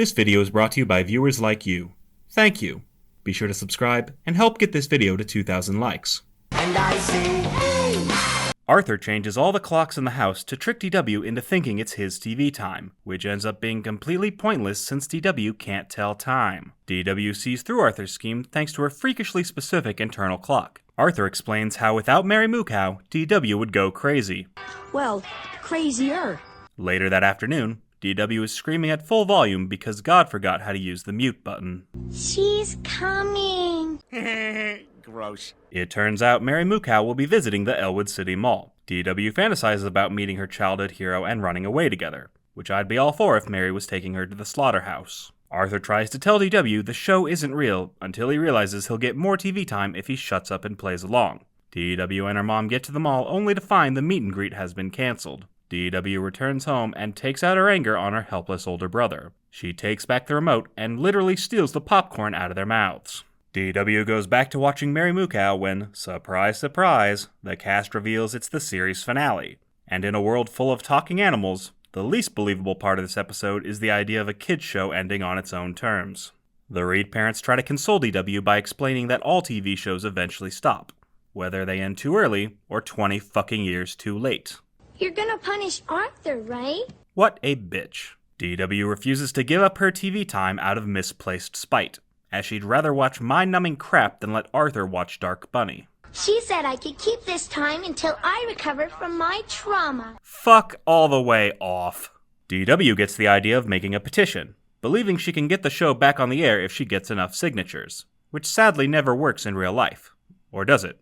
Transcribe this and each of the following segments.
This video is brought to you by viewers like you. Thank you. Be sure to subscribe and help get this video to 2,000 likes. And I say, hey! Arthur changes all the clocks in the house to trick DW into thinking it's his TV time, which ends up being completely pointless since DW can't tell time. DW sees through Arthur's scheme thanks to a freakishly specific internal clock. Arthur explains how without Mary Moo Cow, DW would go crazy. Well, crazier. Later that afternoon, DW is screaming at full volume because God forgot how to use the mute button. She's coming. Gross. It turns out Mary Moo Cow will be visiting the Elwood City Mall. DW fantasizes about meeting her childhood hero and running away together, which I'd be all for if Mary was taking her to the slaughterhouse. Arthur tries to tell DW the show isn't real until he realizes he'll get more TV time if he shuts up and plays along. DW and her mom get to the mall only to find the meet and greet has been cancelled. DW returns home and takes out her anger on her helpless older brother. She takes back the remote and literally steals the popcorn out of their mouths. DW goes back to watching Mary Moo Cow when, surprise surprise, the cast reveals it's the series finale. And in a world full of talking animals, the least believable part of this episode is the idea of a kids show ending on its own terms. The Reed parents try to console DW by explaining that all TV shows eventually stop, whether they end too early or 20 fucking years too late. You're gonna punish Arthur, right? What a bitch. DW refuses to give up her TV time out of misplaced spite, as she'd rather watch mind-numbing crap than let Arthur watch Dark Bunny. She said I could keep this time until I recover from my trauma. Fuck all the way off. DW gets the idea of making a petition, believing she can get the show back on the air if she gets enough signatures, which sadly never works in real life. Or does it?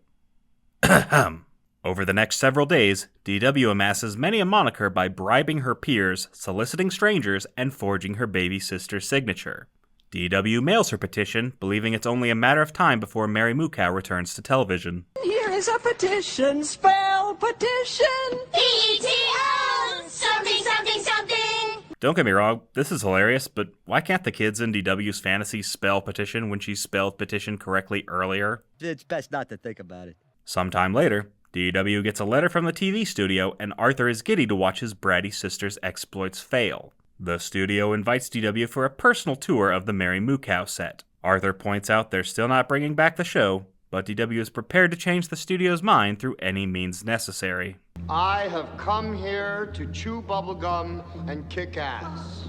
Over the next several days, DW amasses many a moniker by bribing her peers, soliciting strangers, and forging her baby sister's signature. DW mails her petition, believing it's only a matter of time before Mary Moo Cow returns to television. Here is a petition, spell petition. P-E-T-O! Something, something, something! Don't get me wrong, this is hilarious, but why can't the kids in DW's fantasy spell petition when she spelled petition correctly earlier? It's best not to think about it. Sometime later, DW gets a letter from the TV studio and Arthur is giddy to watch his bratty sister's exploits fail. The studio invites DW for a personal tour of the Mary Moo Cow set. Arthur points out they're still not bringing back the show, but DW is prepared to change the studio's mind through any means necessary. I have come here to chew bubblegum and kick ass.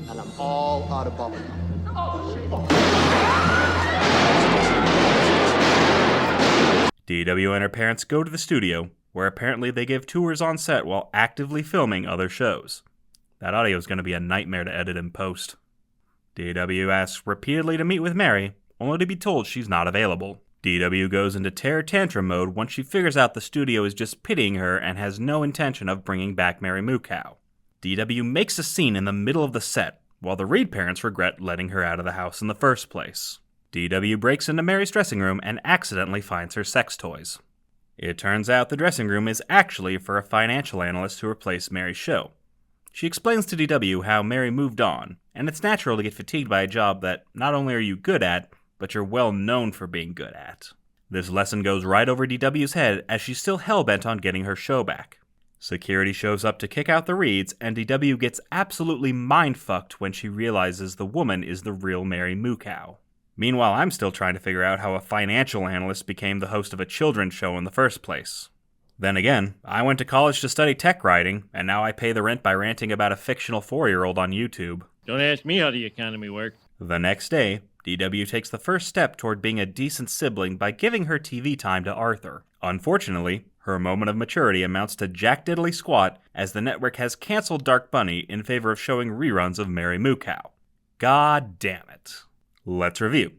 And I'm all out of bubblegum. DW and her parents go to the studio, where apparently they give tours on set while actively filming other shows. That audio is going to be a nightmare to edit in post. DW asks repeatedly to meet with Mary, only to be told she's not available. DW goes into terror tantrum mode once she figures out the studio is just pitying her and has no intention of bringing back Mary Moo Cow. DW makes a scene in the middle of the set, while the Reed parents regret letting her out of the house in the first place. DW breaks into Mary's dressing room and accidentally finds her sex toys. It turns out the dressing room is actually for a financial analyst to replace Mary's show. She explains to DW how Mary moved on, and it's natural to get fatigued by a job that not only are you good at, but you're well known for being good at. This lesson goes right over DW's head as she's still hell-bent on getting her show back. Security shows up to kick out the Reeds, and DW gets absolutely mind-fucked when she realizes the woman is the real Mary Moo Cow. Meanwhile, I'm still trying to figure out how a financial analyst became the host of a children's show in the first place. Then again, I went to college to study tech writing, and now I pay the rent by ranting about a fictional 4-year-old on YouTube. Don't ask me how the economy works. The next day, DW takes the first step toward being a decent sibling by giving her TV time to Arthur. Unfortunately, her moment of maturity amounts to jack diddly squat as the network has canceled Dark Bunny in favor of showing reruns of Mary Moo Cow. God damn it. Let's review.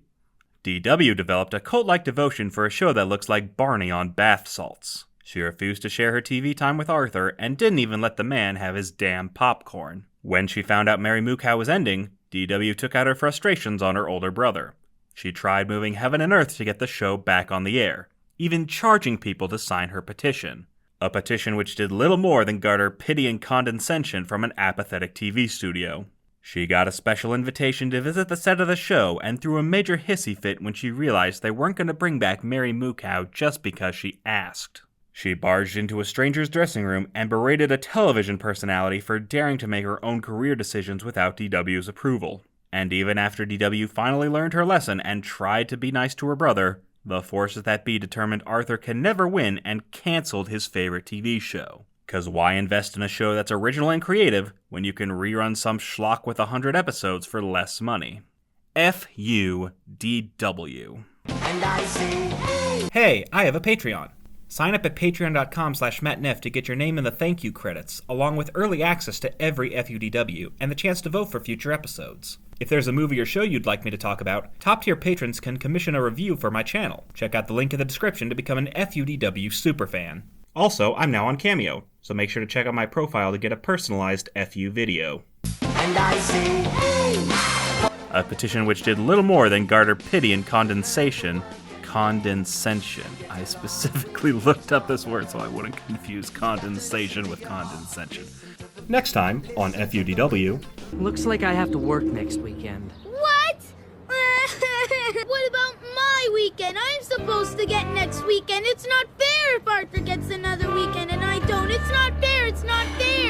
DW developed a cult-like devotion for a show that looks like Barney on bath salts. She refused to share her TV time with Arthur and didn't even let the man have his damn popcorn. When she found out Mary Moo Cow was ending, DW took out her frustrations on her older brother. She tried moving heaven and earth to get the show back on the air, even charging people to sign her petition. A petition which did little more than garner pity and condescension from an apathetic TV studio. She got a special invitation to visit the set of the show and threw a major hissy fit when she realized they weren't going to bring back Mary Moo Cow just because she asked. She barged into a stranger's dressing room and berated a television personality for daring to make her own career decisions without DW's approval. And even after DW finally learned her lesson and tried to be nice to her brother, the forces that be determined Arthur can never win and canceled his favorite TV show. 'Cause why invest in a show that's original and creative when you can rerun some schlock with 100 episodes for less money? FUDW. And I say, Hey, I have a Patreon. Sign up at patreon.com/mattneff to get your name in the thank you credits, along with early access to every FUDW and the chance to vote for future episodes. If there's a movie or show you'd like me to talk about, top-tier patrons can commission a review for my channel. Check out the link in the description to become an FUDW superfan. Also, I'm now on Cameo, so make sure to check out my profile to get a personalized FU video. and I say, A petition which did little more than garner pity and condescension. Condescension. I specifically looked up this word so I wouldn't confuse condensation with condescension. Next time on FUDW. looks like I have to work next weekend. What? What about my weekend? I'm supposed to get next weekend. It's not fair if Arthur gets another weekend and I don't. It's not fair. It's not fair.